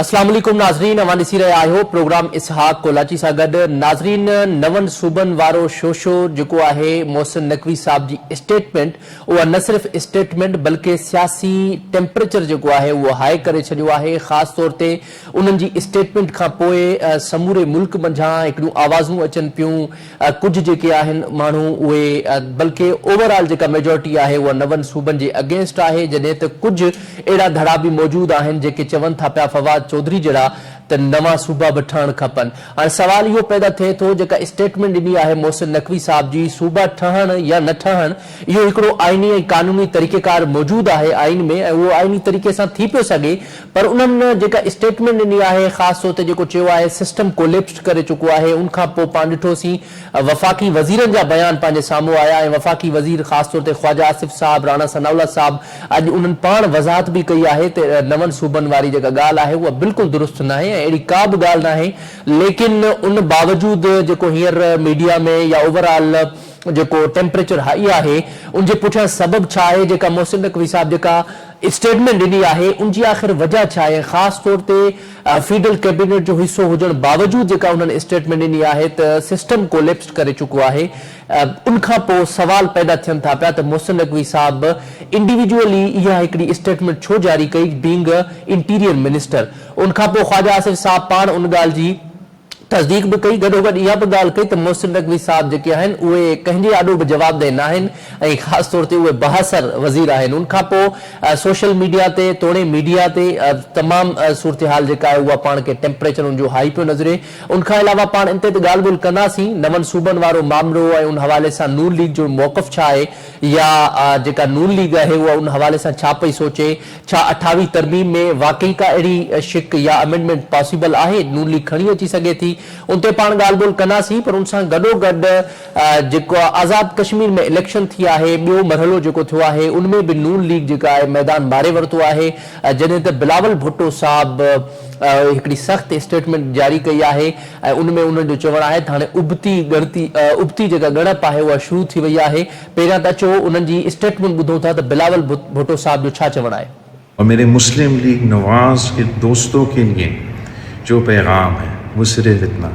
अस्सलाम वालेकुम नाज़रीन, अवां ॾिसी रहिया आहियो प्रोग्राम इसहाक कोलाची सां गॾु। नाज़रीन, नवनि सूबनि वारो शोशो जेको आहे मोहसिन नकवी साहब जी स्टेटमेंट, उहा न सिर्फ़ स्टेटमेंट बल्कि सियासी टेम्परेचर जेको आहे उहो हाई करे छॾियो आहे। ख़ासि तौर ते उन्हनि जी स्टेटमेंट खां पोइ समूरे मुल्क मंझां हिकिड़ियूं आवाज़ूं अचनि पियूं। कुझु जेके आहिनि माण्हू उहे बल्कि ओवरऑल जेका मेजॉरिटी आहे उहा नवनि सूबनि जे अगेंस्ट आहे, जॾहिं त कुझु अहिड़ा धड़ा बि मौजूदु आहिनि जेके चवनि था पिया फवाद चौधरी जड़ा त नवा सूबा बि ठहण खपनि। हाणे सवाल इहो पैदा थिए थो, जेका स्टेटमेंट ॾिनी आहे मोहसिन नकवी साहब जी, सूबा ठहण या न ठहण, इहो हिकिड़ो आइनी ऐं कानूनी तरीक़ेकार मौजूदु आहे आइन में, ऐं उहो आइनी तरीक़े सां थी पियो सघे। पर उन्हनि जेका स्टेटमेंट ॾिनी आहे, ख़ासि तौर ते जेको चयो आहे सिस्टम कोलेप्स करे चुको आहे, उनखां पोइ पाण ॾिठोसीं वफ़ाक़ी वज़ीरनि जा बयान पंहिंजे साम्हूं आया, ऐं वफ़ाक़ी वज़ीर ख़ासि तौर ते ख्वाजा आसिफ साहब, राणा सनाउल्लाह साहब, अॼु उन्हनि पाण वज़ाहत बि कई आहे त नवनि सूबनि वारी जेका ॻाल्हि आहे उहा बिल्कुलु दुरुस्त न आहे ऐं अहिड़ी का बि ॻाल्हि न आहे। लेकिन उन बावजूदि जेको हींअर मीडिया में या ओवरऑल जेको टेम्परेचर हाई आहे, उनजे पुठियां सबबु छा आहे? जेका मोहसिन नकवी साहब जेका स्टेटमेंट ॾिनी आहे उनजी आख़िर वजह छा आहे? ख़ासि तौर ते फेडरल कैबिनेट जो हिसो हुजण बावजूदि जेका उन्हनि स्टेटमेंट ॾिनी आहे त सिस्टम कोलेप्स करे चुको आहे। उनखां पोइ सवाल पैदा थियनि था पिया त मोहसिन नकवी साहब इंडिविजुअली इहा हिकिड़ी स्टेटमेंट छो जारी कई, बीइंग इंटीरियर मिनिस्टर। उनखां पोइ ख्वाजा आसिफ साहब पाण उन ॻाल्हि जी तस्दीक भी कई, गॾोगॾु इहा बि ॻाल्हि कई त मोहसिन नकवी साहब जेके आहिनि उहे कंहिंजे आॾो बि जवाबदेह न आहिनि ऐं ख़ासि तौर ते उहे बहासर वज़ीर आहिनि। उनखां पोइ सोशल मीडिया ते तोड़े मीडिया ते तमामु सूरत हाल जेका आहे उहा पाण खे टेम्परेचर उनजो हाई पियो नज़रे। उनखां अलावा पाण इन ते ॻाल्हि ॿोल्हि कंदासीं नवनि सूबनि वारो मामिलो ऐं उन हवाले सां नून लीग जो मौक़िफ़ छा आहे, या जेका नून लीग आहे उहा उन हवाले सां छा पई सोचे, छा 28वीं तरमीम में वाकई का अहिड़ी शिक या अमेंडमेंट पॉसिबल आहे, नून लीग खणी अची सघे थी, उन ते पाण ॻाल्हि ॿोल्हि कंदासीं। पर उन सां गॾोगॾु जेको आज़ाद कश्मीर में इलेक्शन थी आहे, ॿियो मरहलो जेको थियो आहे, उनमें बि नून लीग जेका आहे मैदान मारे वरितो आहे, जॾहिं त बिलावल भुट्टो साहब हिकिड़ी सख़्त स्टेटमेंट जारी कई आहे ऐं उनमें उन्हनि जो चवणु आहे त हाणे उबती जेका ॻणप आहे उहा शुरू थी वई आहे। पहिरियां त अचो उन्हनि जी स्टेटमेंट ॿुधूं था त बिलावल भुट्टो साहब जो छा चवणु आहे। और मेरे मुस्लिम लीग नवाज के दोस्तों के लिए जो पैगाम है वो सिर्फ इतना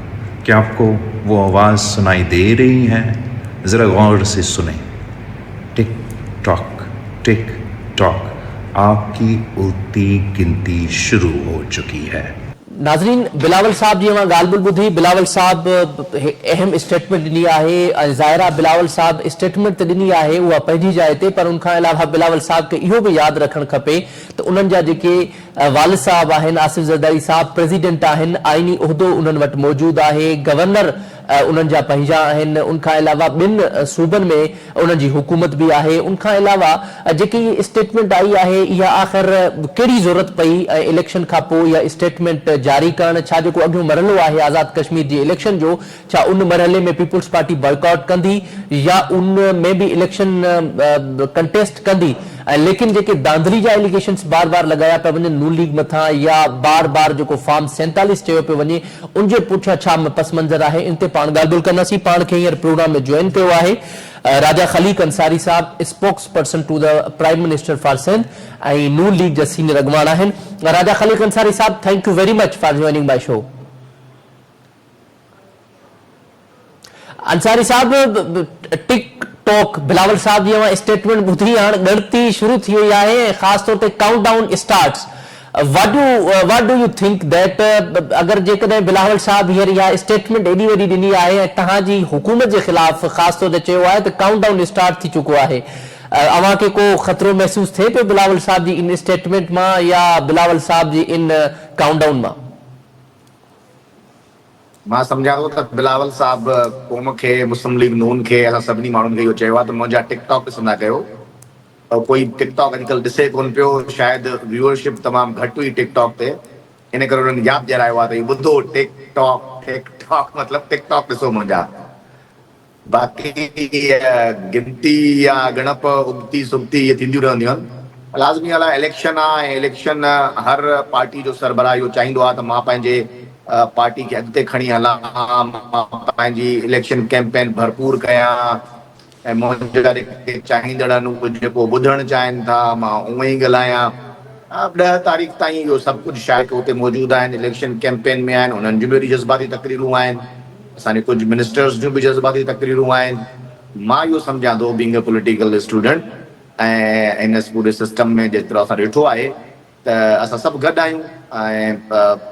कि आपको वो आवाज़ सुनाई दे रही है, ज़रा गौर से सुने। टिक टॉक आपकी उल्टी गिनती शुरू हो चुकी है। नाज़रीन, बिलावल साहब जी ॻाल्हि ॿोल्हि ॿुधी। बिलावल साहब अहम स्टेटमेंट ॾिनी आहे ऐं ज़ाहिरा बिलावल साहब स्टेटमेंट त ॾिनी आहे उहा पंहिंजी जाइ ते, पर उनखां अलावा बिलावल साहब खे इहो बि यादि रखणु खपे त उन्हनि जा जेके वालिद साहब आहिनि आसिफ ज़रदारी साहब प्रेसिडेंट आहिनि, आइनी उहिदो उन्हनि वटि मौजूदु आहे, गवर्नर उन्हनि जा पंहिंजा आहिनि, उनखां अलावा ॿिनि सूबनि में उन्हनि जी हुकूमत बि आहे। उनखां अलावा जेकी स्टेटमेंट आई आहे इहा आख़िर कहिड़ी ज़रूरत पई इलेक्शन खां पोइ इहा स्टेटमेंट जारी करणु? छा जेको अॻियो मरहलो आहे आज़ाद कश्मीर जी इलेक्शन जो, छा उन मरहले में पीपुल्स पार्टी बॉयकॉट कंदी या उन में बि इलेक्शन कंटेस्ट कंदी? लेकिन जेके दांधली जा एलिगेशंस बार बार लगाया पिया वञनि नून लीग मथां, या बार बार जेको फॉर्म 47 चयो पियो वञे, उनजे पुठियां छा पस मंज़र आहे, इन ते पाण ॻाल्हि ॿोल्हि कंदासीं। पाण खे हींअर प्रोग्राम में ज्वाइन कयो आहे Raja Khaliq Ansari sahab, spokesperson to the prime minister for Sindh ऐं नून लीग जा सीनियर अॻवान आहिनि। Raja Khaliq Ansari sahab, thank you very much for joining my show. Ansari sahab, TikTok Bilawal sahab जी स्टेटमेंट ॿुधी, हाणे ॻणती शुरू थी वई आहे, ख़ासि तौर ते count down starts. What do you think that अगर जेकॾहिं बिलावल साहब हींअर इहा स्टेटमेंट एॾी वॾी ॾिनी आहे ऐं तव्हांजी हुकूमत जे ख़िलाफ़ ख़ासि तौर ते चयो आहे त काउंट डाउन स्टार्ट थी चुको आहे, अव्हां खे को ख़तरो महसूस थिए पियो बिलावल साहब जी इन स्टेटमेंट मां या बिलावल साहब जी इन काउंट डाउन मां? मां सम्झां थो त बिलावल साहब क़ौम खे, मुस्लिम लीग नून खे, असां सभिनी माण्हुनि खे इहो चयो आहे त मुंहिंजा टिकटॉक ॾिसंदा कयो। कोई टिकटॉक अॼुकल्ह ॾिसे कोन पियो, शायदि व्यूअरशिप तमामु घटि हुई टिकटॉक ते, इन करे उन्हनि यादि ॾियारायो आहे त इहो ॿुधो टिकटॉक मतिलबु टिकटॉक ॾिसो मुंहिंजा। बाक़ी गिनती या ॻणप उबती सुबती इहे थींदियूं रहंदियूं आहिनि। लाज़मी ॻाल्हि आहे, इलेक्शन आहे, इलेक्शन हर पार्टी जो सरबराह इहो चाहींदो आहे त मां पंहिंजे पार्टी खे अॻिते खणी हलां, मां पंहिंजी इलेक्शन कैंपेन भरपूर कयां ऐं मुंहिंजा जेके चाहींदड़ आहिनि उहे जेको ॿुधणु चाहिनि था मां उहो ई ॻाल्हायां। 10 तारीख़ ताईं इहो सभु कुझु शायदि हुते मौजूदु आहिनि, इलेक्शन कैंपेन में आहिनि, उन्हनि जूं बि जज़्बाती तक़रीरूं आहिनि, असांजे कुझु मिनिस्टर्स जूं बि जज़्बाती तक़रीरूं आहिनि। मां इहो सम्झां थो बीइंग अ पॉलिटिकल स्टूडेंट ऐं इन पूरे सिस्टम में जेतिरो असां ॾिठो आहे त असां सभु गॾु आहियूं ऐं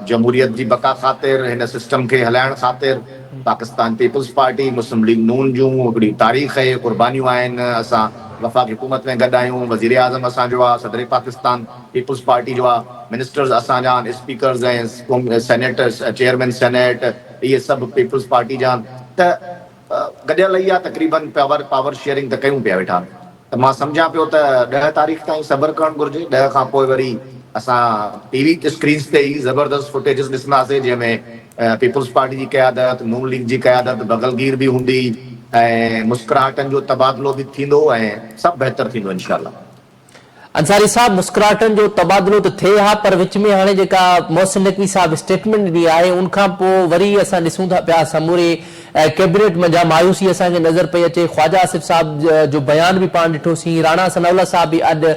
जमहूरियत जी बका ख़ातिर, हिन सिस्टम खे हलाइण ख़ातिर पाकिस्तान पीपल्स पार्टी, मुस्लिम लीग नून जूं हिकिड़ी तारीख़ आहे, कुर्बानियूं आहिनि। असां वफ़ाक़ी हुकूमत में गॾु आहियूं, वज़ीर आज़म असांजो आहे, सदर पाकिस्तान पीपल्स पार्टी जो आहे, मिनिस्टर्स असांजा आहिनि, स्पीकर्स ऐं सेनेटर्स, चेयरमैन सेनेट, इहे सभु पीपल्स पार्टी जा आहिनि। त गॾियल ई आहे तक़रीबन पावर शेयरिंग त कयूं पिया वेठा। त मां सम्झां पियो त 10 तारीख़ ताईं सब्र करणु घुरिजे। 10 खां पोइ वरी असां टीवी स्क्रीन्स ते ई ज़बरदस्त फुटेजिस ॾिसंदासीं जंहिंमें पीपल्स पार्टी जी क़यादत, नून लीग जी क़यादत, बगलगीर बि हूंदी ऐं मुस्कुराहटनि जो तबादलो बि थींदो ऐं सभु बहितर थींदो इंशाअल्लाह। अंसारी साहब, मुस्कुराहटनि जो तबादलो त थिए हा, पर विच में हाणे जेका मोहसिन नकवी साहब स्टेटमेंट ॾिनी आहे उनखां पोइ वरी असां ॾिसूं था पिया समूरे कैबिनेट में जाम मायूसी असांखे नज़र पई अचे। ख्वाजा आसिफ साहब जो बयान बि पाण ॾिठोसीं, राणा सनाउल्ला साहब बि अॼु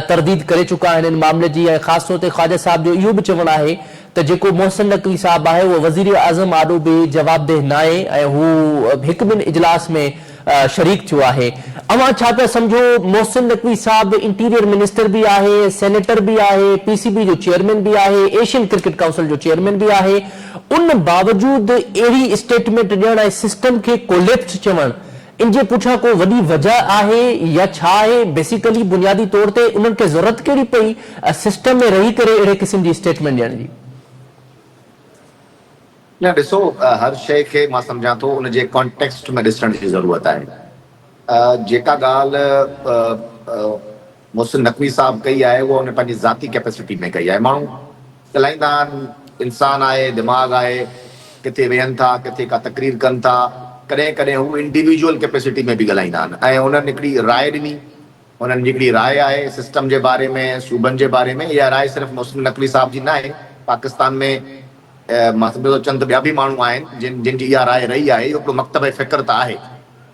तरदीद करे चुका आहिनि इन मामले जी, ऐं ख़ासि तौर ते ख्वाजा साहब जो इहो बि चवणु आहे त जेको मोहसिन नकवी साहब आहे उहो वज़ीर आज़म आॾो बि जवाबदेह न आहे ऐं हू हिकु ॿिनि इजलास में शरीक थियो आहे। अवां छा पिया सम्झो, मोहसिन नकवी साहब इंटीरियर मिनिस्टर भी आहे, सेनेटर भी आहे, पीसीबी जो चेयरमैन भी आहे, एशियन क्रिकेट काउंसिल जो चेयरमैन भी आहे, उन बावजूद अहिड़ी स्टेटमेंट ॾियण ऐं सिस्टम खे कोलैप्स चवण, इन जे पुठियां को वॾी वजह आहे या छा आहे? बेसिकली बुनियादी तौर ते उन्हनि खे ज़रूरत कहिड़ी पई सिस्टम में रही करे अहिड़े क़िस्म जी स्टेटमेंट ॾियण जी? न ॾिसो, हर शइ खे मां सम्झां थो उन जे कॉन्टेक्स्ट में ॾिसण जी ज़रूरत आहे। जेका ॻाल्हि मोहसिन नकवी साहब कई आहे उहा उन पंहिंजी ज़ाती कैपेसिटी में कई आहे। माण्हू ॻाल्हाईंदा आहिनि, इंसानु आहे, दिमाग़ आहे, किथे वेहनि था, किथे का तकरीर कनि था, कॾहिं कॾहिं हू इंडिविजुअल कैपेसिटी में बि ॻाल्हाईंदा आहिनि ऐं उन्हनि हिकिड़ी राय ॾिनी। उन्हनि जी हिकिड़ी राय आहे सिस्टम जे बारे में, सूबनि जे बारे में। इहा राय सिर्फ़ु मोहसिन नकवी साहब जी न आहे, पाकिस्तान में मां सम्झो थो चंद ॿिया बि माण्हू आहिनि जिन जी इहा राय रही आहे। इहो हिकिड़ो मकतब फ़िक्र त आहे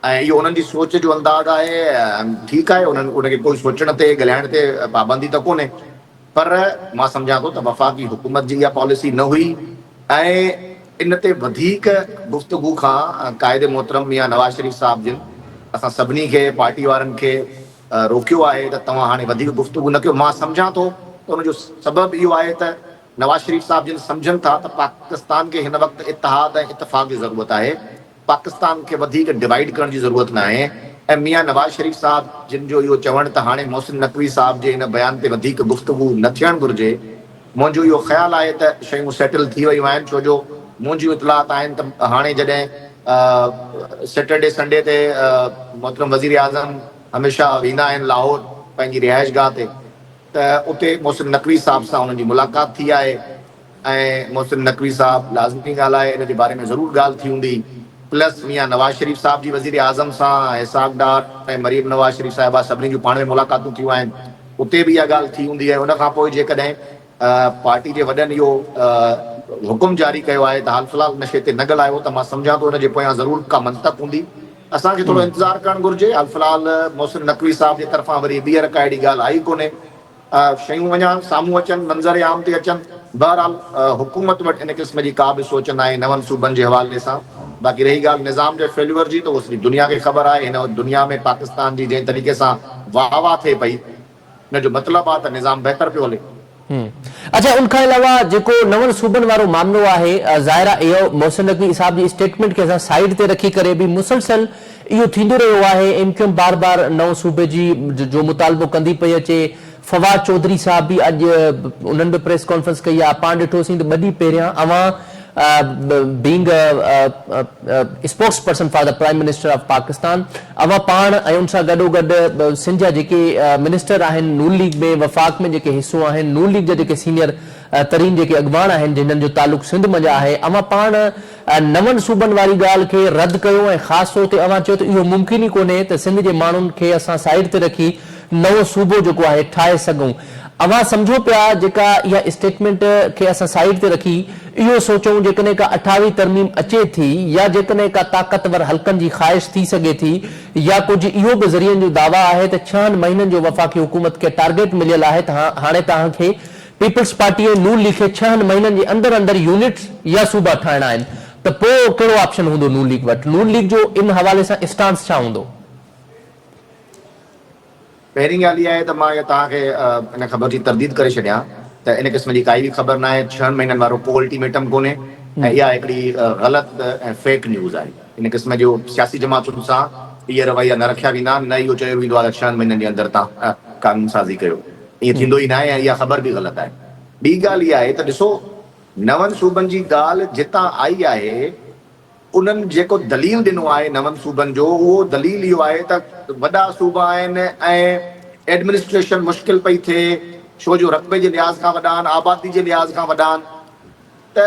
ऐं इहो उन्हनि जी सोच जो अंदाज़ आहे। ठीकु आहे, उनखे कोई सोचण ते, ॻाल्हाइण ते पाबंदी त कोन्हे, पर मां सम्झां थो त वफ़ाक़ी हुकूमत जी इहा पॉलिसी न हुई ऐं इन ते वधीक गुफ़्तगू खां क़ाइदे मोहतरम मियां नवाज़ शरीफ़ साहब जिन असां सभिनी खे, पार्टी वारनि खे रोकियो आहे त तव्हां हाणे वधीक गुफ़्तगू न कयो। मां सम्झां थो त उनजो सबबु इहो आहे त नवाज़ शरीफ़ साहब जिन सम्झनि था त पाकिस्तान खे हिन वक़्तु इतिहाद ऐं इतफ़ाक़ जी ज़रूरत आहे, पाकिस्तान खे वधीक डिवाइड करण जी ज़रूरत न आहे। ऐं मियां नवाज़ शरीफ़ साहब जिन जो इहो चवणु त हाणे मोहसिन नकवी साहब जे हिन बयान ते वधीक गुफ़्तगू न थियणु घुरिजे, मुंहिंजो इहो ख़्यालु आहे त शयूं सेटल थी वियूं आहिनि। छो जो मुंहिंजियूं इतलात आहिनि त हाणे जॾहिं सैटरडे संडे ते मोहतरम वज़ीर आज़म हमेशह वेंदा आहिनि लाहौर पंहिंजी रिहाइशगाह ते, त उते मोहसिन नकवी साहब सां उन्हनि जी मुलाक़ात थी आहे ऐं मोहसिन नकवी साहब लाज़मी ॻाल्हि आहे, इन जे बारे में ज़रूरु ॻाल्हि थी हूंदी। प्लस मियां नवाज़ शरीफ़ साहब जी वज़ीर आज़म सां, इसहाक़ डार ऐं मरीम नवाज़ शरीफ़ साहिबा सभिनी जूं पाण में मुलाक़ातूं थियूं आहिनि, उते बि इहा ॻाल्हि थी हूंदी आहे। उनखां पोइ जेकॾहिं पार्टी जे वॾनि इहो हुकुम जारी कयो आहे त हाल फ़िलहाल नशे ते न ॻाल्हायो, त मां सम्झां थो हुनजे पोयां ज़रूरु का मंतक़ हूंदी। असांखे थोरो इंतज़ारु करणु घुरिजे। हाल फ़िलहाल मोहसिन नकवी साहब जे तरफ़ां वरी ॿीहर का अहिड़ी ॻाल्हि आई कोन्हे। शयूं अञा साम्हूं अचनि, मंज़र आम ते अचनि। बहरहाल हुकूमत वटि इन क़िस्म जी का बि सोच न आहे नवनि सूबनि जे हवाले सां। बाक़ी रही ॻाल्हि निज़ाम जे फेल्यूअर जी, त उहो सॼी दुनिया खे ख़बर आहे। हिन दुनिया में पाकिस्तान जी जंहिं तरीक़े सां वाह वाह थिए पई, हिन जो मतिलबु आहे त निज़ाम बहितर पियो हले। अच्छा, उनखां अलावा जेको नवनि सूबनि वारो मामलो आहे, ज़ाहिर आहे इहो मोहसिन नकवी साहब जी स्टेटमेंट खे असां साइड ते रखी करे बि मुसलसल इहो थींदो रहियो आहे। एमक्यूएम बार बार नओं सूबे जी जो मुतालबो कंदी पई अचे। फवाद चौधरी साहब भी अज उन्होंने भी प्रेस कॉन्फ्रेंस कई आहे। पाण ॾिठोसीं त 2 ॾींहं पहिरियां अवां being spokes person for the prime minister of Pakistan, अवां पाण ऐं उन सां गॾोगॾु सिंध जा जेके मिनिस्टर आहिनि नून लीग में, वफ़ाक़ में जेके हिस्सो आहिनि, नून लीग जा जेके सीनियर तरीन जेके अॻवान आहिनि जिन्हनि जो तालुक़ सिंध में आहे, अवां पाण नवनि सूबनि वारी ॻाल्हि खे रद्द कयो ऐं ख़ासि तौर ते अवां चयो त इहो मुमकिन ई कोन्हे त सिंध जे माण्हुनि खे असां साइड ते रखी नवो सूबो जेको आहे ठाहे सघूं। अवां समझो पिया जेका इहा स्टेटमेंट खे असां साइड ते रखी इहो सोचूं जेकॾहिं का 28वीं तरमीम अचे थी या जेकॾहिं का ताक़तवर हल्कनि जी ख़्वाहिश थी सघे थी या कुझु इहो बि ज़रियनि जो दावा आहे त 6 महीननि जो वफ़ाक़ी हुकूमत खे टारगेट मिलियल आहे त हाणे तव्हांखे पीपल्स पार्टी नून लीग खे 6 महीननि जे अंदरि अंदरि यूनिट्स या सूबा ठाहिणा आहिनि त पोइ कहिड़ो ऑप्शन हूंदो नून लीग वटि? नून लीग जो इन हवाले सां स्टांस छा हूंदो? पहिरीं ॻाल्हि इहा आहे त मां तव्हांखे इन ख़बर जी तरदीद करे छॾियां त इन क़िस्म जी काई बि ख़बर न आहे। 6 महीननि वारो को अल्टीमेटम कोन्हे ऐं इहा हिकिड़ी ग़लति ऐं फेक न्यूज़ आहे। इन क़िस्म जो सियासी जमातुनि सां इहे रवैया न रखिया वेंदा आहिनि, न इहो चयो वेंदो आहे त 6 महीननि जे अंदरि तव्हां कानून साज़ी कयो। ईअं थींदो ई न आहे ऐं इहा ख़बर बि ग़लति आहे। ॿी ॻाल्हि इहा आहे त ॾिसो, 9 सूबनि जी ॻाल्हि जितां आई आहे उन्हनि जेको दलील ॾिनो आहे 9 सूबनि जो, उहो दलील इहो आहे त वॾा सूबा आहिनि ऐं एडमिनिस्ट्रेशन मुश्किल पई थिए छो जो रक़बे जे लिहाज़ खां वॾा आहिनि, आबादी जे लिहाज़ खां वॾा आहिनि। त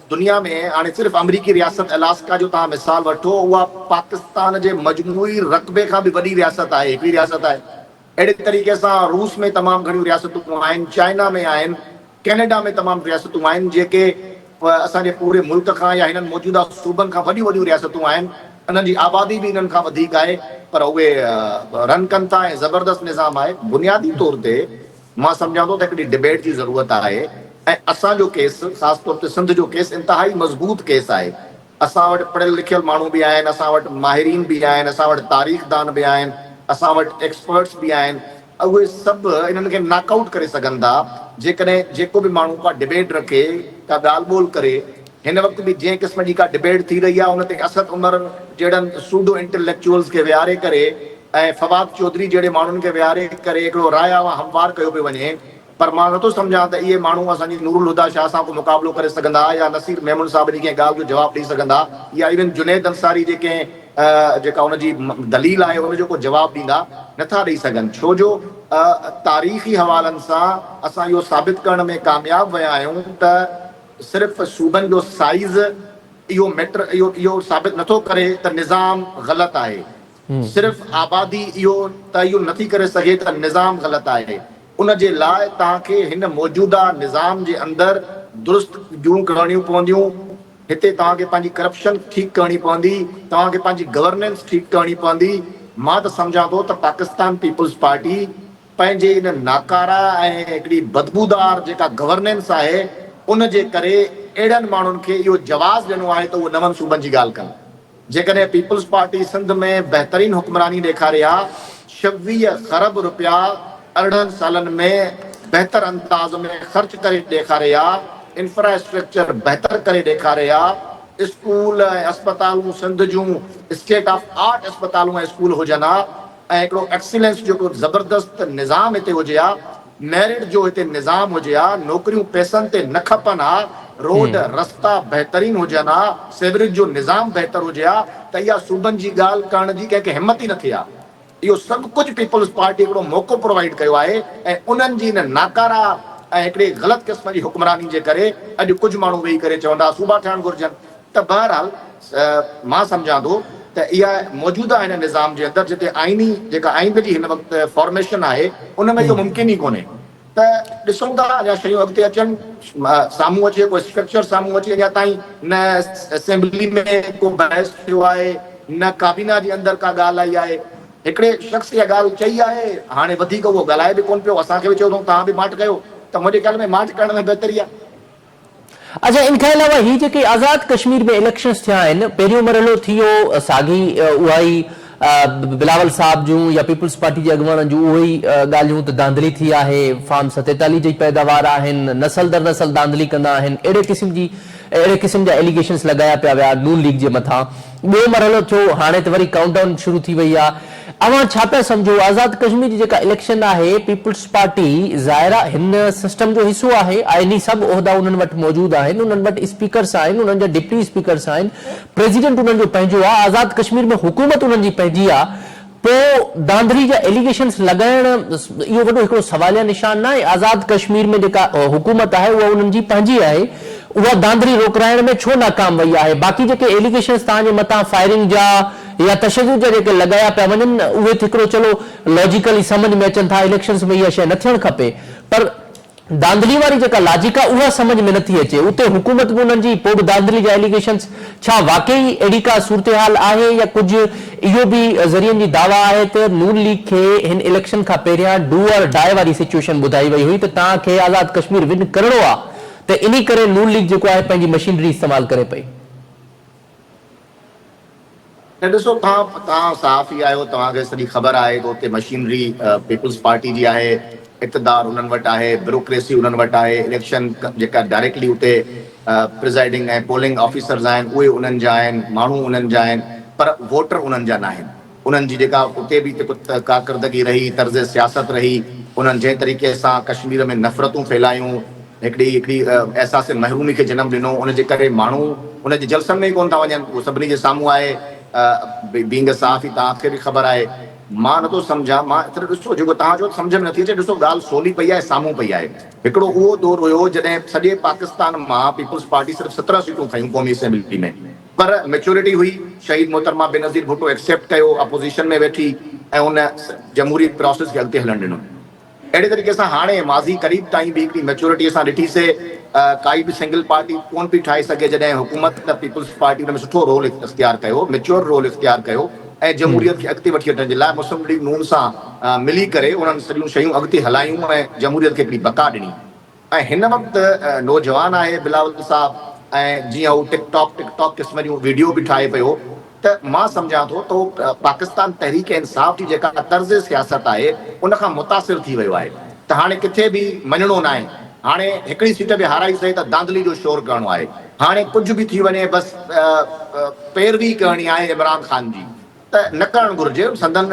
दुनिया में हाणे सिर्फ़ु अमरीकी रियासत अलास्का जो तव्हां मिसाल वठो, उहा पाकिस्तान जे मजमूई रक़बे खां बि वॾी रियासत आहे, हिकिड़ी रियासत आहे। अहिड़े तरीक़े सां रूस में तमामु घणियूं रियासतूं आहिनि, चाइना में आहिनि, कैनेडा में तमामु रियासतूं आहिनि जेके असांजे पूरे मुल्क खां या हिननि मौजूदा सूबनि खां वॾियूं वॾियूं रियासतूं आहिनि। उन्हनि जी आबादी बि इन्हनि खां वधीक आहे पर उहे रन कनि था ऐं ज़बरदस्त निज़ाम आहे। बुनियादी तौर ते मां सम्झां थो त हिकिड़ी डिबेट जी ज़रूरत आहे ऐं असांजो केस ख़ासि तौर ते सिंध जो केस इंतिहाई मज़बूत केस आहे। असां वटि पढ़ियल लिखियल माण्हू बि आहिनि, असां वटि माहिरीन बि आहिनि, असां वटि तारीख़दान बि आहिनि, असां वटि एक्सपर्ट्स बि आहिनि। उहे सभु इन्हनि खे नॉकआउट करे सघनि था जेकॾहिं जेको बि माण्हू का डिबेट रखे, का ॻाल्हि ॿोल करे। हिन वक़्तु बि जंहिं क़िस्म जी का डिबेट थी रही आहे उन ते असद उमर जहिड़नि सूडो इंटेलेक्चुअल्स खे विहारे करे ऐं फवाद चौधरी जहिड़े माण्हुनि खे विहारे करे हिकिड़ो राया हमवार कयो पियो वञे। पर मां नथो सम्झां त इहे माण्हू असांजी नूरुल हुदा शाह सां को मुक़ाबिलो करे सघंदा या नसीर मेमून साहिब जी कंहिं ॻाल्हि जो जवाबु ॾेई सघंदा या इवन जुनैद अंसारी जेके जेका हुनजी दलील आहे उनजो को जवाबु ॾींदा, नथा ॾेई सघनि। छो जो तारीख़ी हवालनि सां असां इहो साबित करण में कामयाबु विया आहियूं त सिर्फ़ु सूबनि जो साइज़ इहो साबित नथो करे त निज़ाम ग़लति आहे। सिर्फ़ु आबादी इहो नथी करे सघे त निज़ाम ग़लति आहे। उन जे लाइ तव्हांखे हिन मौजूदा निज़ाम जे अंदरि दुरुस्त जूं करणियूं पवंदियूं। हिते तव्हांखे पंहिंजी करप्शन ठीकु करणी पवंदी, तव्हांखे पंहिंजी गवर्नेंस ठीकु करणी पवंदी। मां त सम्झां थो त पाकिस्तान पीपल्स पार्टी पंहिंजे इन नाकारा ऐं हिकिड़ी बदबूदार जेका गवर्नेंस आहे उन जे करे अहिड़नि माण्हुनि खे इहो जवाज़ ॾिनो आहे त उहे 9 सूबनि जी ॻाल्हि कनि। जेकॾहिं पीपल्स पार्टी सिंध में बहितरीन हुक्मरानी ॾेखारे हा, 26 खरब रुपया 18 सालनि में बहितर अंदाज़ में ख़र्च करे ॾेखारे हा, इंफ्रास्ट्रक्चर बहितर करे ॾेखारे हा, स्कूल ऐं अस्पतालूं सिंध जूं स्टेट ऑफ आर्ट अस्पतालूं ऐं स्कूल हुजनि हा ऐं हिकिड़ो एक्सीलेंस जेको ज़बरदस्त निज़ाम हिते हुजे हा, मेरिट जो हिते निज़ाम हुजे हा, नौकरियूं पैसनि ते न खपनि हा, रोड रस्ता बहितरीन हुजनि हा, सेवरेज जो निज़ाम बहितर हुजे हा, त इहा सूबनि जी ॻाल्हि करण जी कंहिंखे हिमत ई न थिए हा। इहो सभु कुझु पीपल्स पार्टी हिकिड़ो मौक़ो प्रोवाइड कयो आहे ऐं उन्हनि जी इन नाकारा ऐं हिकिड़ी ग़लति क़िस्म जी हुक्मरानी जे करे अॼु कुझु माण्हू वेही करे चवंदा सूबा ठहणु घुरिजनि। त बहरहाल मां सम्झां थो त इहा मौजूदा हिन निज़ाम जे अंदरि जिते आइनी जेका आइन जी हिन वक़्तु फॉर्मेशन आहे उन में इहो मुमकिन ई कोन्हे। त ॾिसूं था अञा शयूं अॻिते अचनि, साम्हूं अचे को स्ट्रक्चर साम्हूं अचे। अञा ताईं न असेंबली में को बहस थियो आहे, न काबीना जे अंदरि का ॻाल्हि आई आहे। हिकिड़े शख़्स इहा ॻाल्हि चई आहे, हाणे वधीक उहो ॻाल्हाए बि कोन पियो, असांखे बि चयो अथऊं तव्हां बि माठ कयो, त मुंहिंजे ख़्याल में माठ करण में बहितरी आहे। अच्छा, इन खां अलावा ही जेके आज़ाद कश्मीर में इलेक्शन्स थिया आहिनि, पहिरियों मरहलो थियो साॻी उहा ई बिलावल साहब जूं या पीपल्स पार्टी जे अॻुवाणनि जूं उहे ई ॻाल्हियूं त दांधली थी आहे, फार्म 47 जी पैदावार आहिनि, नसल दर नसल दांधली कंदा आहिनि, अहिड़े क़िस्म जा एलिगेशन्स लॻाया पिया विया नून लीग जे मथां। ॿियो मरहलो थियो, हाणे त वरी काउंटडाउन शुरू थी वई आहे। अवां छा पिया सम्झो आज़ाद कश्मीर जी जेका इलेक्शन आहे, पीपल्स पार्टी ज़ाहिरा हिन सिस्टम जो हिसो आहे, आइनी सभु उहिदा उन्हनि वटि मौजूदु आहिनि, उन्हनि वटि स्पीकर्स आहिनि, उन्हनि जा डिप्टी स्पीकर्स आहिनि, प्रेसिडेंट उन्हनि जो पंहिंजो आहे, आज़ाद कश्मीर में हुकूमत उन्हनि जी पंहिंजी आहे। पोइ दांधली जा एलिगेशन्स लॻाइण इहो वॾो हिकिड़ो सवालिया निशान न आहे। आज़ाद कश्मीर में जेका हुकूमत आहे उहा उन्हनि जी पंहिंजी आहे, उहा दांधली रोकराइण में छो नाकाम वई आहे? बाक़ी जेके एलिगेशन्स तव्हांजे मथां फायरिंग जा या तशद्दुद जा जेके लॻाया पिया वञनि, उहे हिकिड़ो चलो लॉजिकली समझ में अचनि था, इलेक्शन्स में इहा शइ न थियणु खपे, पर दांधली वारी जेका लॉजिक आहे उहा समझ में नथी अचे। उते हुकूमत में उन्हनि जी पोइ बि दांधली जा एलिगेशन्स, छा वाकई अहिड़ी का सूरत हाल आहे या कुझु इहो बि ज़रियनि जी दावा आहे त नून लीग खे हिन इलेक्शन खां पहिरियां डू और डाई वारी सिचुएशन ॿुधाई वई हुई त तव्हांखे आज़ाद कश्मीर विन करणो आहे, त इन करे नून लीग जेको आहे पंहिंजी मशीनरी इस्तेमाल करे पई। ॾिसो, तव्हां साफ़ ई आहियो, तव्हांखे सॼी ख़बर आहे त उते मशीनरी पीपल्स पार्टी जी आहे, इक़्तिदार उन्हनि वटि आहे, ब्यूरोक्रेसी उन्हनि वटि आहे, इलेक्शन जेका डायरेक्टली उते प्रिज़ाइडिंग ऐं पोलिंग ऑफिसर्स आहिनि उहे उन्हनि जा आहिनि, माण्हू उन्हनि जा आहिनि, पर वोटर उन्हनि जा न आहिनि। उन्हनि जी जेका उते बि कारकर्दगी रही, तर्ज़ सियासत रही, उन्हनि जंहिं तरीक़े सां कश्मीर में नफ़रतूं फैलायूं, हिकिड़ी अहसास महरूमी खे जनमु ॾिनो, उनजे करे माण्हू उनजे जलसनि में ई कोन था वञनि। उहो सभिनी जे साम्हूं आहे, बींग साफ़ ई तव्हांखे बि ख़बर आहे। मां नथो सम्झां, मां ॾिसो जेको तव्हांजो सम्झ में नथी अचे, ॾिसो ॻाल्हि सोली पई आहे, साम्हूं पई आहे। हिकिड़ो उहो दौर हुयो जॾहिं सॼे पाकिस्तान मां पीपल्स पार्टी सिर्फ़ु 17 सीटूं खयूं क़ौमी असेंबली में, पर मेच्योरिटी हुई। शहीद मोहतरमा बेनज़ीर भुट्टो एक्सेप्ट कयो, अपोज़िशन में वेठी ऐं उन जमहूरी प्रोसेस खे अॻिते हलणु ॾिनो। अहिड़े तरीक़े सां हाणे माज़ी क़रीब ताईं बि हिकिड़ी मेच्योरिटी असां ॾिठीसीं। काई बि सिंगल पार्टी कोन पई ठाहे सघे, जॾहिं हुकूमत त पीपल्स पार्टी हुन में सुठो रोल इख्तियार कयो, मेच्योर रोल इख्तियार कयो ऐं जमहूरियत खे अॻिते वठी अचण जे लाइ मुस्लिम लीग नून सां मिली करे उन्हनि सॼियूं शयूं अॻिते हलायूं ऐं जमहूरियत खे हिकिड़ी बका ॾिनी। ऐं हिन वक़्तु नौजवान आहे बिलावल साहब, ऐं जीअं हू टिकटॉक क़िस्म जूं वीडियो बि ठाहे पियो, त मां सम्झां थो त पाकिस्तान तहरीक इंसाफ़ जी जेका तर्ज़ सियासत आहे उनखां मुतासिर थी वियो आहे। त हाणे किथे बि वञिणो न आहे, हाणे हिकिड़ी सीट बि हाराईसीं त दांधली जो शोर करणो आहे। हाणे कुझु बि थी वञे, बसि पैरवी करणी आहे इमरान ख़ान जी, त न करणु घुरिजे। संदन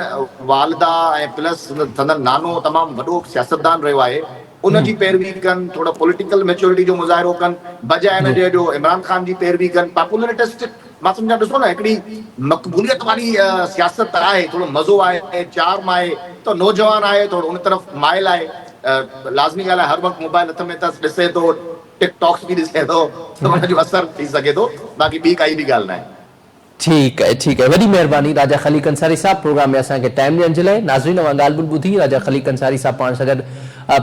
वालिदा ऐं प्लस संदन नानो तमामु वॾो सियासतदान रहियो आहे, उनजी पैरवी कनि, थोरो पॉलिटिकल मेच्योरिटी जो मुज़ाहिरो कनि, बजाए हिन जे इमरान ख़ान जी पैरवी कनि। पॉपुलर टेस्ट मां सम्झां, ॾिसो न, हिकिड़ी मक़बूलियत वारी सियासत आहे, थोरो मज़ो आहे, चार्म आहे, त नौजवान आहे थोरो उन तरफ़ माइल आहे। लाज़मी ॻाल्हि आहे, हर वक़्तु मोबाइल हथ में अथसि, ॾिसे थो, टिकटॉक्स बि ॾिसे थो, त हुनजो असरु थी सघे थो, बाक़ी ॿी काई बि ॻाल्हि न आहे। ठीक है, वॾी महिरबानी राजा खलीक अंसारी साहब, प्रोग्राम में असांखे टाइम ॾियण जे लाइ। नाज़रीन, अवां ॻाल्हि ॿोल ॿुधी, राजा खलीक अंसारी साहब पाण सां गॾु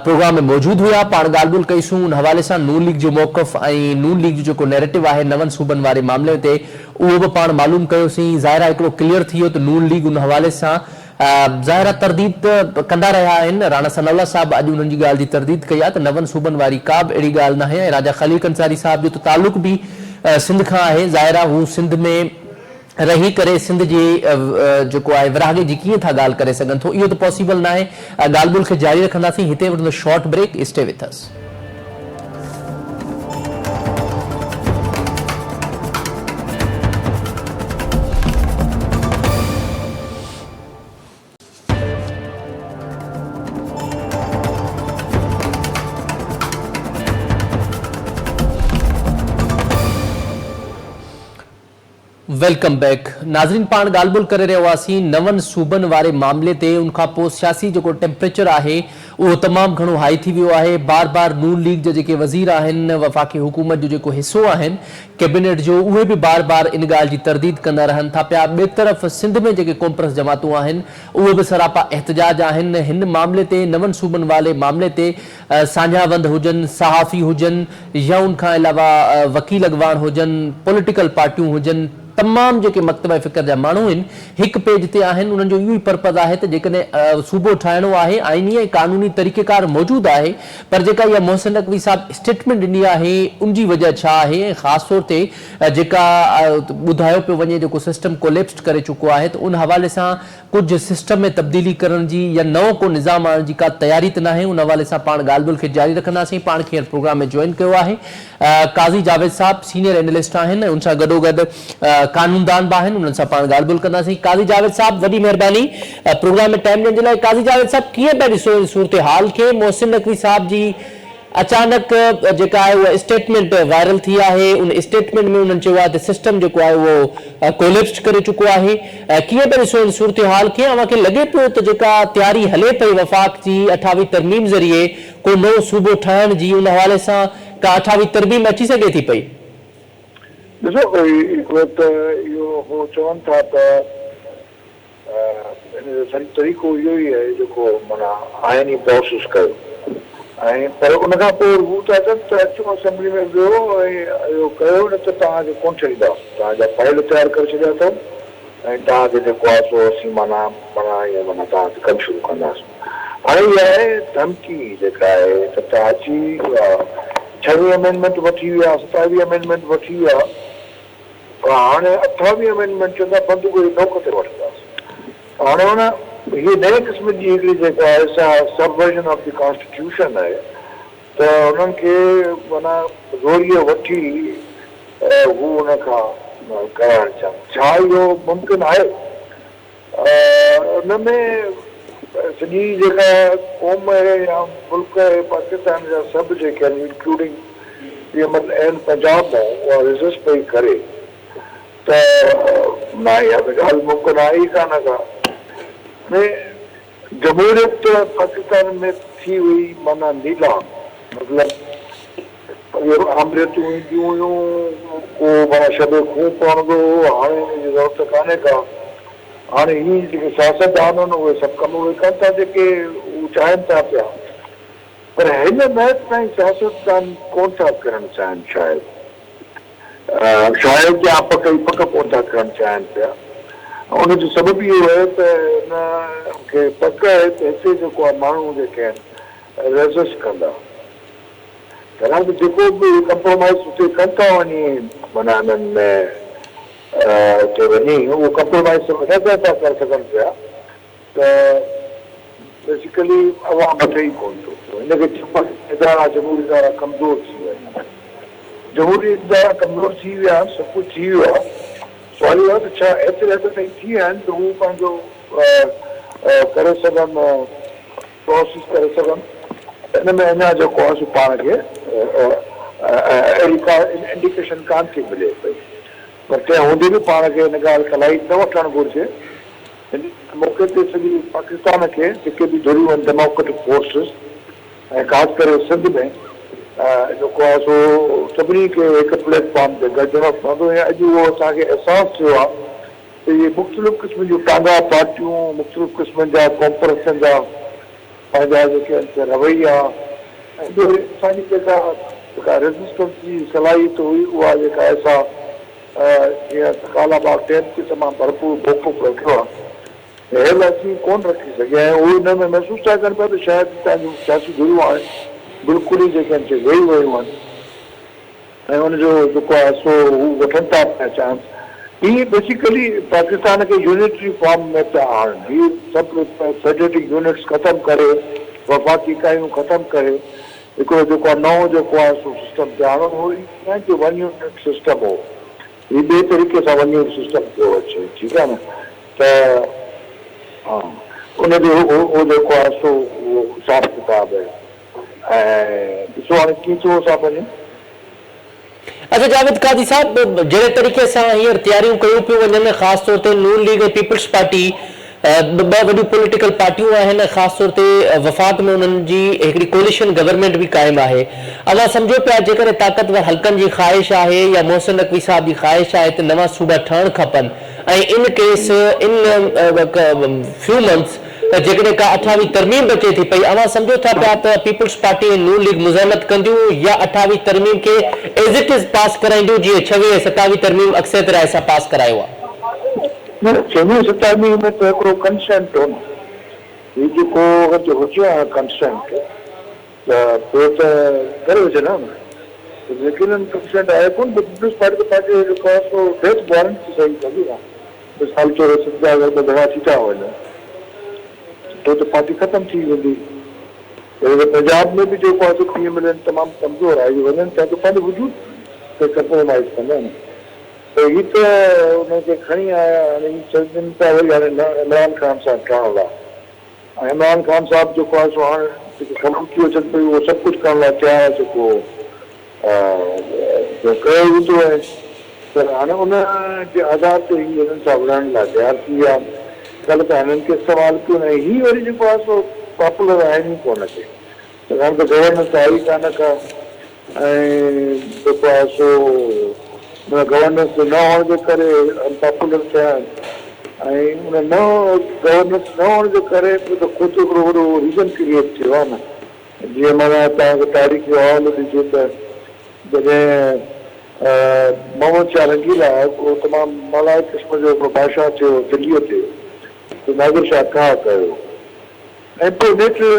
प्रोग्राम में मौजूद हुआ। पाण ॻाल्हि ॿोल कईसूं उन हवाले सां नून लीग जो मौक़िफ़ ऐं नून लीग जो जेको नैरेटिव आहे 9 सूबनि वारे मामले ते, उहो बि पाण मालूम कयोसीं। ज़ाहिर आहे हिकिड़ो क्लियर थी वियो त नून लीग उन हवाले सां ज़ाहिर तरदीद कंदा रहिया आहिनि। राणा सनाउल्लाह साहब अॼु उन्हनि जी ॻाल्हि जी तरदीद कई आहे त 9 सूबनि वारी का बि अहिड़ी ॻाल्हि न आहे। ऐं राजा खलीक अंसारी साहब जो त तालुक़ बि सिंध खां आहे। ज़ाहिर आहे हू सिंध में रही करे सिंध जी जेको आहे विरहाङे जी कीअं था ॻाल्हि करे सघनि थो, इहो त पॉसिबल न आहे। ॻाल्हि ॿोल खे जारी रखंदासीं। हिते वठंदो short break, stay with us. Welcome back. नाज़रीन, पाण ॻाल्हि ॿोल करे रहिया हुआसीं 9 सूबनि वारे मामले ते। उनखां पोइ सियासी जेको टेम्परेचर आहे उहो तमामु घणो हाई थी वियो आहे। बार बार नून लीग जे जेके वज़ीर आहिनि, वफ़ाक़ी हुकूमत जो जेको हिसो आहिनि कैबिनेट जो, उहे बि बार बार इन ॻाल्हि जी तरदीद कंदा रहनि था पिया। ॿिए तरफ़ सिंध में जेके कॉन्फ्रेंस जमातूं आहिनि उहे बि सरापा एहतजाज आहिनि हिन मामले ते। 9 सूबनि वारे मामले ते साझाबंद हुजनि, सहाफ़ी हुजनि या उनखां अलावा वकील अॻवान हुजनि, पॉलिटिकल पार्टियूं हुजनि, तमाम जेके मकतब फ़िक्र जा माण्हू आहिनि हिकु पेज ते आहिनि। उन्हनि जो इहो ई पर्पज़ आहे त जेकॾहिं सूबो ठाहिणो आहे, आइनी ऐं क़ानूनी तरीक़ेकार मौजूदु आहे, पर जेका इहा मोहसिन नक़वी साहब स्टेटमेंट ॾिनी आहे उनजी वजह छा आहे, ऐं ख़ासि तौर ते जेका ॿुधायो पियो वञे जेको सिस्टम कोलेप्स करे चुको आहे, त उन हवाले सां कुझु सिस्टम में तब्दीली करण जी या नओं को निज़ाम आणण जी का तयारी त न आहे। उन हवाले सां पाण ॻाल्हि ॿोल खे जारी रखंदासीं। पाण खे प्रोग्राम में जॉइन कयो आहे काज़ी जावेद साहब, सीनियर एनालिस्ट आहिनि, उन सां गॾोगॾु कानूनदान बि आहिनि, उन्हनि सां पाण ॻाल्हि ॿोल कंदासीं। काज़ी जावेद साहब, वॾी महिरबानी प्रोग्राम में टाइम ॾियण जे लाइ। काज़ी जावेद साहब, कीअं पिया ॾिसो सूरत हाल खे? मोहसिन नक़वी साहब जी अचानक जेका आहे उहा स्टेटमेंट वायरल थी आहे। उन स्टेटमेंट में उन्हनि चयो आहे त सिस्टम जेको आहे उहो कोलेप्स करे चुको आहे। कीअं पिया ॾिसो सूरत हाल खे? अव्हांखे लॻे पियो त जेका तयारी हले पई वफ़ाक़ जी 28 तरमीम ज़रिए को नओं सूबो ठहण जी, उन हवाले सां का 28 तरमीम अची सघे थी पई? ॾिसो, हिकिड़ो त इहो हो चवनि था त हिन जो सही तरीक़ो इहो ई आहे जेको माना आइनी प्रोसेस कयो पर उनखां पोइ हू था चवनि त अचो असेंबली में वियो ऐं इहो कयो न त तव्हांखे कोन छॾींदासीं, तव्हांजा फाइल तयारु करे छॾिया अथऊं ऐं तव्हांखे जेको आहे सो असीं माना ईअं माना तव्हांखे कमु शुरू कंदासीं। हाणे इहा आहे धमकी जेका आहे त तव्हां अची 26 अमेंडमेंट वठी विया, 27 अमेंडमेंट वठी विया, हाणे 28 अमेंडमेंट चवंदा बंदूक जी नोक ते वठंदासीं। हाणे हुन हीअ नए क़िस्म जी हिकिड़ी जेका आहे सा सबवर्जन ऑफ द कॉन्स्टिट्यूशन आहे त हुननि खे माना ज़ोरीअ वठी हू हुन खां कराइण चाहिनि। छा इहो मुमकिन आहे? हुन में सॼी जेका क़ौम आहे या मुल्क आहे पाकिस्तान जा सभु जेके आहिनि इंक्लूडिंग जीअं मतिलबु पंजाब मां उहा रेज़िस्ट पई करे त न इहा बि ॻाल्हि मुमकिन आहे ई कान का। जमहूरियत पाकिस्तान में थी हुई माना नीलाम, मतिलबु आमरियतूं ईंदियूं हुयूं, को माना शबे खूं पवंदो, हाणे हिनजी ज़रूरत कान्हे का। हाणे ही जेके सियासतदान आहिनि उहे सभु कम उहे कनि था जेके उहे चाहिनि था पिया, पर हिन महज ताईं सियासतदान कोन था करणु चाहिनि शायदि या पक कोन था करणु चाहिनि पिया। उनजो सबबु इहो आहे त हिनखे पक आहे त हिते जेको आहे माण्हू जेके आहिनि रेज़िस्ट कंदा, हालांकि जेको बि कंप्रोमाइज़ हुते कनि था वञी माना हिननि में हुते वञी उहो कंप्रोमाइज़ न था करे सघनि पिया त बेसिकली अवाम वठे ई कोन थो। हिनखे इदारा जमहूरी इदारा कमज़ोर थी विया आहिनि, जमहूरी इदारा कमज़ोर थी विया आहिनि, सभु कुझु थी वियो आहे। सवाल इहो आहे त छा एतिरे हद ताईं थी विया आहिनि त हू पंहिंजो करे सघनि, प्रोसेस करे सघनि। हिन में अञा जेको आहे सो पाण खे अहिड़ी का इंडिकेशन कान थी मिले पई, पर तंहिं हूंदे बि पाण खे हिन ॻाल्हि कलाई न वठणु घुरिजे। हिन मौक़े ते सॼी पाकिस्तान खे जेके बि जुड़ियूं आहिनि डेमोक्रेटिक फोर्सिस ऐं ख़ासि करे सिंध में जेको आहे सो सभिनी खे हिकु प्लेटफॉर्म ते गॾिजणो पवंदो। ऐं अॼु उहो असांखे अहसासु थियो आहे त इहे मुख़्तलिफ़ क़िस्म जूं टांगा पार्टियूं, मुख़्तलिफ़ क़िस्मनि जा कॉर्पोरेशन जा पंहिंजा जेके आहिनि रवैया ऐं असांजी जेका रेज़िस्टेंस जी सलाहियत हुई उहा जेका असां जीअं कालाबाग डैम खे तमामु भरपूर मौक़ो रखियो आहे, हेल असीं कोन रखी सघिया ऐं उहे हिन में महसूसु था कनि पिया त शायदि हितां जूं सियासी जुड़ियूं आहिनि बिल्कुलु ई जेके आहिनि वेही वियूं आहिनि ऐं हुनजो जेको आहे सो हू वठनि था पिया चाहिनि। हीअ बेसिकली पाकिस्तान खे यूनिटरी फॉर्म में पिया आणनि, हीअ सभु फेडरेटिव यूनिट्स ख़तमु करे, वफ़ाक़ी इकाइयूं ख़तमु करे हिकिड़ो जेको आहे नओं जेको आहे सो सिस्टम पिया आणनि। उहो जो वन यूनिट सिस्टम हो, हीअ ॿिए तरीक़े सां वन यूनिट सिस्टम पियो अचे, ठीकु आहे न। त हा उनजो उहो जेको आहे सो उहो हिसाबु किताबु आहे ऐं ॾिसो हाणे कीअं थियो असां पंहिंजे। अच्छा जावेद कादी साहब, जहिड़े तरीक़े सां हींअर तयारियूं कयूं पियूं वञनि, ख़ासि तौर ते नून लीग ऐं पीपल्स पार्टी ॿ वॾियूं पॉलिटिकल पार्टियूं आहिनि, ख़ासि तौर ते वफ़ाक़ में उन्हनि जी हिकिड़ी कोलिशन गवर्नमेंट बि क़ाइमु आहे। असां सम्झो पिया जेकर ताक़तवर हल्कनि जी ख़्वाहिश आहे या मोहसिन नक़वी साहब जी ख़्वाहिश आहे त नवां सूबा ठहणु खपनि ऐं in case in few months त जेकॾहिं का 28वीं तरमीम अचे थी पई, अवां सम्झो था पिया त पीपल्स पार्टी ऐं नून लीग मुज़ाहमत कंदियूं या 28वीं तरमीम खे एज़ इट इज़ पास कराईंदियूं जीअं 26 ऐं 27 तरमीम अक्सर तरह सां पास करायो आहे? न 26 27 में त हिकिड़ो कंसेंट हो न, हीउ जेको अगरि हुजे आहे कंसेंट त पोइ त करे विझंदा न, लेकिन कंसेंट आहे कोन। पीपल्स पार्टी त पंहिंजो जेको आहे सो डेथ वारंट सही कंदी आहे, मिसाल तौर ते अगरि दड़ा थी था वञनि तो पार्टी ख़तमु थी वेंदी। पंजाब में बि जेको आहे पी एम एल एन तमामु कमज़ोर आहे, वञनि था त पंहिंजो वजूद ते कंप्रोमाइज़ कंदा आहिनि। त हीअ त हुनखे खणी आया, हाणे हीअ चवनि था वरी हाणे इमरान ख़ान सां ठहण लाइ, ऐं इमरान ख़ान साहिबु जेको आहे सो हाणे जेके ख़बरूं थियूं अचनि पियूं उहो सभु कुझु करण लाइ तयारु आहे जेको कयो वेंदो आहे। त हाणे उन जे आधार ते ही हिननि सां विढ़ण लाइ तयारु थी विया। कल्ह त हिननि खे सवाल कयो ऐं हीअ वरी जेको आहे सो पॉपुलर आहिनि ई कोन के, छाकाणि त गवर्नेंस आई कान का ऐं जेको आहे सो गवर्नेंस न हुअण जे करे अनपॉपुलर थिया आहिनि ऐं उन गवर्नेंस न हुअण जे करे त ख़ुदि हिकिड़ो वॾो रीज़न क्रिएट थियो आहे न। जीअं माना तव्हांखे तारीख़ी हवालो ॾिजे त जॾहिं मोहम्मद शाह रंगीला उहो तमामु नालायक क़िस्म जो हिकिड़ो बादशाह थियो दिल्लीअ ते त नादिर शाह खां कयो ऐं पोइ नेठि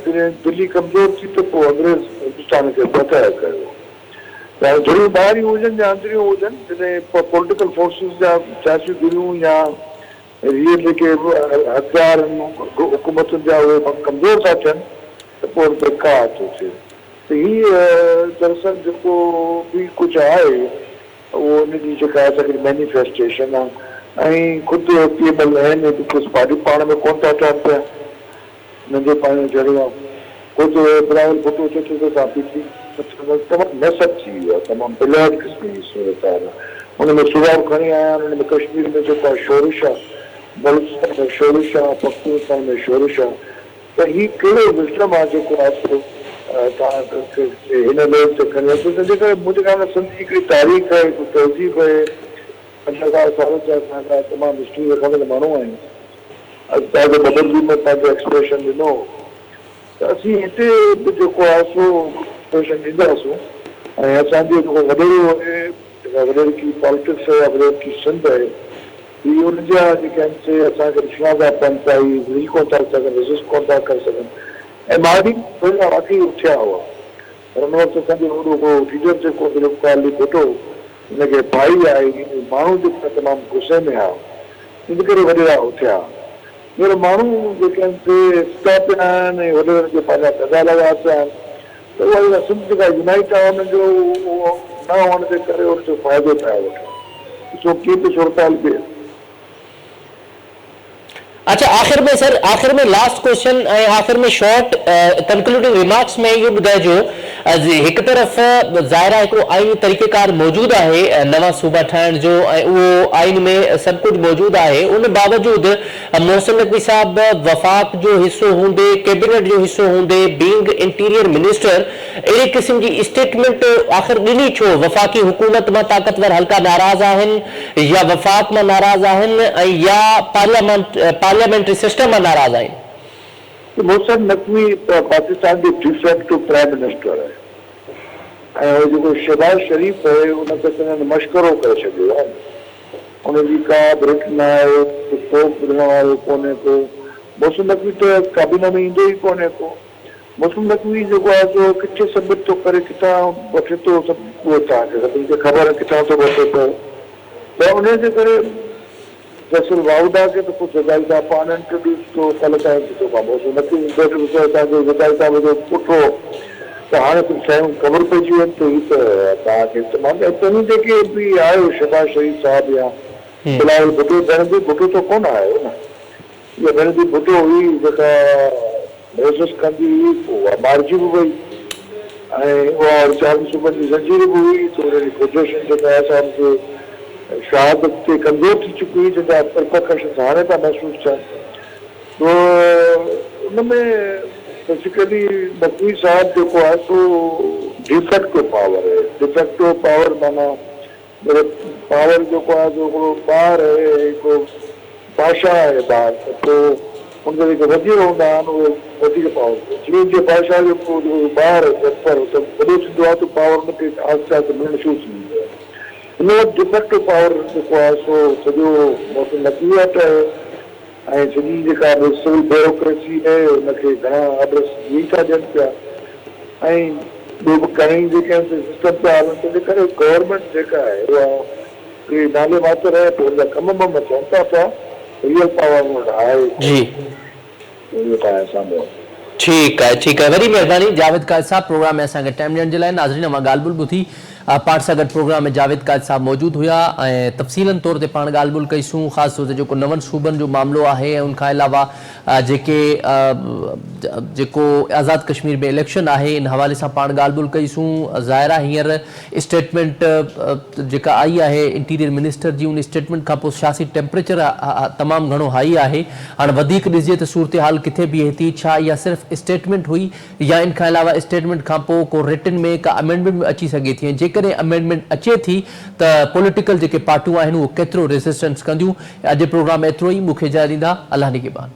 जॾहिं दिल्ली कमज़ोर थी त पोइ अंग्रेज़ हिंदुस्तान खे बचाए कयो त धुरियूं ॿाहिरियूं हुजनि या अंदरियूं हुजनि जॾहिं पॉलिटिकल फोर्सिस जा सियासी धुरियूं या इहे जेके हथियार हुकूमतुनि जा उहे कमज़ोर था थियनि त पोइ बेकार थो थिए त हीअ दरअसल जेको बि कुझु आहे उहो उन जी जेका आहे असांखे मैनिफेस्टेशन आहे ऐं ख़ुदि पीएमएल आहिनि कुझु पार्टियूं पाण में कोन था चवनि पिया नंढे पाणी जहिड़ो आहे ख़ुदि बिलावल भुट्टो चए थो त तव्हां पीटी तमामु मैसअप थी वियो आहे तमामु ब्लड क़िस्म जी सूरत आहे हुन में सुधार खणी आया आहिनि हुन में कश्मीर में जेको आहे शोरिश आहे बलूचिस्तान में शोरिश आहे पख्तूनस्तान में शोरिश आहे त हीउ कहिड़ो विस्डम आहे जेको आहे तव्हां हिन लेवल ते खणी अचो तंहिंजे करे मुंहिंजे ख़्याल में सिंध जी हिकिड़ी तारीख़ आहे हिकिड़ी तहज़ीब आहे 50,000 साल जा असांजा तमामु हिस्ट्री रखंदड़ माण्हू आहिनि अॼु तव्हांजे बदलजी में पंहिंजो एक्सप्रेशन ॾिनो त असीं हिते बि जेको आहे सो एक्सप्रेशन ॾींदासीं ऐं असांजो जेको वॾेरो आहे जेका वॾेरकी पॉलिटिक्स आहे वॾेरकी सिंध आहे हीअ उनजा जेके आहिनि से असांखे ॾिसणा था पवनि पिया हीअ कोन था सघनि रेज़िस्ट कोन था करे सघनि ऐं माण्हू थोरा वाक़ई उथिया हुआ पर हुन वक़्तु असांजो वॾो लीडर जेको दिलीप भुट्टो हुनखे भाई आहे माण्हू जेका तमामु गुस्से में आहे इन करे वॾेरा उथिया हींअर माण्हू जेके आहिनि से सुठा पिया आहिनि ऐं वॾेरनि खे पंहिंजा गदा लॻा पिया आहिनि त उहा सिंध जेका यूनाइट आहे हुनजो उहो न हुअण जे करे हुनजो फ़ाइदो पिया वठनि ॾिसो कीअं बि सूरत बि अच्छा आखिर में लास्ट क्वेश्चन आखिर में शॉर्ट कंक्लूडिंग रिमार्क्स में इहो ॿुधाइजो हिकु तरफ़ ज़ाहिर हिकिड़ो आइन तरीक़ेकार मौजूदु आहे नवां सूबा ठाहिण जो ऐं उहो आइन में सभु कुझु मौजूदु आहे उन बावजूदि मोहसिन नक़वी साहब वफ़ाक़ जो हिसो हूंदे कैबिनेट जो हिसो हूंदे बीइंग इंटीरियर मिनिस्टर अहिड़े क़िस्म जी स्टेटमेंट आख़िर ॾिनी छो वफ़ाक़ी हुकूमत मां ताक़तवर हल्का नाराज़ आहिनि या वफ़ाक़ मां नाराज़ आहिनि ऐं या पार्लियामेंट्री सिस्टम मां नाराज़ आहिनि मोहसिन नक़वी पाकिस्तान जो डिफेक्टिव प्राइम मिनिस्टर आहे ऐं जेको शहबाज शरीफ़ आहे उनखे संदनि मशकरो करे छॾियो आहे उनजी का ब्रेक न आहे तोप ॿुधण वारो कोन्हे को मोहसिन नक़वी त काबीना में ईंदो ई कोन्हे को मोहसिन नक़वी जेको आहे सो किथे सबमिट थो करे किथां वठे थो सभु उहो तव्हांखे सभिनी खे ख़बर आहे किथां थो वठे थो त उनजे करे जसल वाउदा खे त कुझु वधाई था पाण इंट्रोड्यूस थियो कल्ह ताईं थी थियो मोहसिन नक़वी तव्हांजो वधाई था वधो पुठो त हाणे कुझु शयूं ख़बर पइजी वञे त हीअ त तव्हांखे इस्तेमालु ऐं तव्हीं जेके बि आयो शहबाज शरीफ़ साहिबु या बिलावल भुट्टो बेनज़ीर भुट्टो त कोन आयो न इहा बेनज़ीर भुट्टो हुई जेका रेज़िस्ट कंदी हुई पोइ उहा मारिजी बि वई ऐं उहा 40 सूबनि जी ज़ंजीर बि हुई त हुनजी पोज़ीशन जेका आहे असांखे शहादत ते कमज़ोर थी चुकी हुई जंहिंजा रिपरकशंस हाणे था महसूसु थियनि त उनमें बेसिकली नक़वी साहब जेको आहे सो डिफेक्टिव पावर आहे डिफेक्टिव पावर माना पावर जेको आहे सो हिकिड़ो ॿार आहे हिकिड़ो बादशाह आहे ॿार त पोइ हुनजा जेके वज़ीर हूंदा आहिनि उहे वधीक पावर जीअं जीअं बादशाह जो ॿार पर वॾो थींदो आहे त पावर हुनखे आहिस्ते आहिस्ते मिलणु शुरू थी वेंदो आहे हिन वटि डिफेक्टिव पावर जेको आहे सो सॼो मोहसिन नक़वी वटि आहे ऐं सॼी जेका सिविल ब्यूरोक्रेसी आहे हुनखे घणा ऑर्डर्स ॾेई था ॾियनि पिया ऐं ॿियो बि घणेई जेके आहिनि सिस्टम पिया हलनि तंहिंजे करे गवर्नमेंट जेका आहे उहा हिकिड़ी नाले मात्र आहे पोइ हुनजा कम बम थियनि था पिया रियल पावर वटि आहे इहो तव्हांजे साम्हूं ठीक है वरी मेहरबानी जावेद काद साहब प्रोग्राम में असांखे टाइम ॾियण जे लाइ नाज़रीन मां ॻाल्हि ॿोल ॿुधी पाण सां गॾु प्रोग्राम में जावेद काद साहब मौजूदु हुआ ऐं तफ़सीलन तौर ते पाण ॻाल्हि ॿोल कईसूं ख़ासि तौर ते जेको नवनि सूबनि जो मामिलो आहे ऐं उनखां अलावा जेको आज़ाद कश्मीर में इलेक्शन आहे इन हवाले सां पाण ॻाल्हि ॿोल कईसूं ज़ाहिर आहे हींअर स्टेटमेंट जेका आई आहे इंटीरियर मिनिस्टर जी उन स्टेटमेंट खां पोइ सियासी टेम्परेचर तमामु घणो हाई आहे हाणे वधीक ॾिसिजे त सूरत हाल किथे बीहे थी छा इहा सिर्फ़ु स्टेटमेंट हुई या इन खां अलावा स्टेटमेंट खां पोइ को रिटन में का अमेंडमेंट अची सघे थी ऐं जेकॾहिं अमेंडमेंट अचे थी त पॉलिटिकल जेके पार्टियूं आहिनि उहे केतिरो रेजिस्टेंस कंदियूं अॼु प्रोग्राम एतिरो ई मूंखे इजाज़त ॾींदा अल्लाह निगहबान।